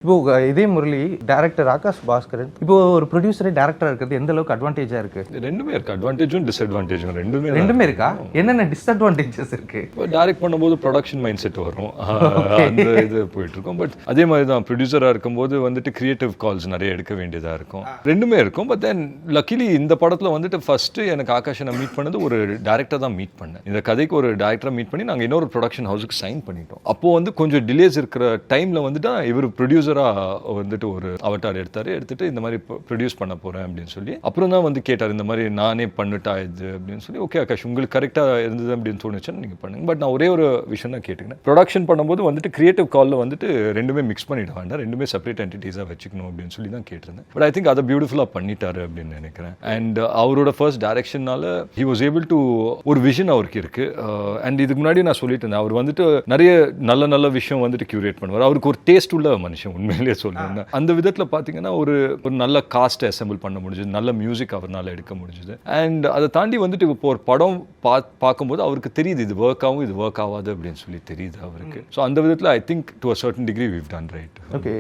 இப்போ இதே முரளி டைரக்டர் ஆகாஷ் பாஸ்கரன் இப்போ ஒரு ப்ரொடியூசரே டைரக்டரா இருக்கிறது எந்த அளவுக்கு அட்வான்டேஜா இருக்கு? ரெண்டுமே இருக்கு, அட்வான்டேஜும் டிஸ்அட்வான்டேஜும் ரெண்டுமே இருக்கா? என்னென்ன டிஸ்அட்வான்டேஜஸ் இருக்கு? டைரக்ட் பண்ணும்போது ப்ரொடக்ஷன் மைண்ட் செட் வரும், அந்த இது போயிட்டு இருக்கும். பட் அதே மாதிரி தான் ப்ரொடியூசரா இருக்கும்போது வந்துட்டு கிரியேட்டிவ் கால்ஸ் நிறைய எடுக்க வேண்டியதா இருக்கும், ரெண்டுமே இருக்கும். பட் தென் லக்கிலி இந்த படத்துல வந்துட்டு ஃபர்ஸ்ட் எனக்கு ஆகாஷை நான் மீட் பண்ணது ஒரு டைரக்டர் தான் மீட் பண்ணேன். இந்த கதைக்கு ஒரு டைரக்டரை மீட் பண்ணி நாங்கள் இன்னொரு ப்ரொடக்ஷன் ஹவுஸுக்கு சைன் பண்ணிட்டோம். அப்போ வந்து கொஞ்சம் டிலேஸ் இருக்கிற டைம்ல வந்துட்டு இவர் ப்ரொடியூசரா வந்துட்டு ஒரு அவட்டார் எடுத்துட்டு இந்த மாதிரி ப்ரொடியூஸ் பண்ண போறேன் அப்படின்னு சொல்லி அப்புறம் தான் வந்து கேட்டார், இந்த மாதிரி நானே பண்ணிட்டா இது அப்படின்னு சொல்லி. ஓகே ஆகாஷ், உங்களுக்கு கரெக்டா இருந்தது அப்படின்னு தோணுச்சுன்னா நீங்க பண்ணுங்க. பட் நான் ஒரே ஒரு விஷயம் தான் கேட்டுக்கிறேன், ப்ரொடக்ஷன் பண்ணும்போது வந்துட்டு கிரியேட்டிவ் கால்ல வந்துட்டு ரெண்டுமே மிக்ஸ் பண்ணிட வேண்டாம், ரெண்டுமே செப்பரேட் என்டிட்டிஸா வச்சுக்கணும் அப்படின்னு சொல்லி தான் கேட்டிருந்தேன். பட் ஐ திங்க் அதை பியூட்டிஃபுல்லா பண்ணிட்டாரு அப்படின்னு நினைக்கிறேன். அண்ட் அவரோட ஃபர்ஸ்ட் டைரக்ஷனால ஹி வாஸ் ஏபிள் டு ஒரு விஷன் அவருக்கு இருக்கு. அண்ட் இதுக்கு முன்னாடி நான் சொல்லிட்டு இருந்தேன், அவர் வந்துட்டு நிறைய நல்ல விஷயம் வந்துட்டு கியூரேட் பண்ணுவார். அவருக்கு ஒரு டேஸ்ட் உள்ள மனுஷன் உண்மையிலேயே சொல்லுவேன். அந்த விதத்துல பாத்தீங்கன்னா ஒரு நல்ல காஸ்ட் அசெம்பிள் பண்ண முடிஞ்சது, நல்ல மியூசிக் அவரால் எடுக்க முடிஞ்சது. அண்ட் அதை தாண்டி வந்துட்டு இப்போ ஒரு படம் பார்க்கும்போது அவருக்கு தெரியுது இது ஒர்க் ஆகும் இது ஒர்க் ஆகாது அப்படின்னு சொல்லி தெரியுது அவருக்கு. ஸோ அந்த விதத்தில் I think to a certain degree we've done right. Okay.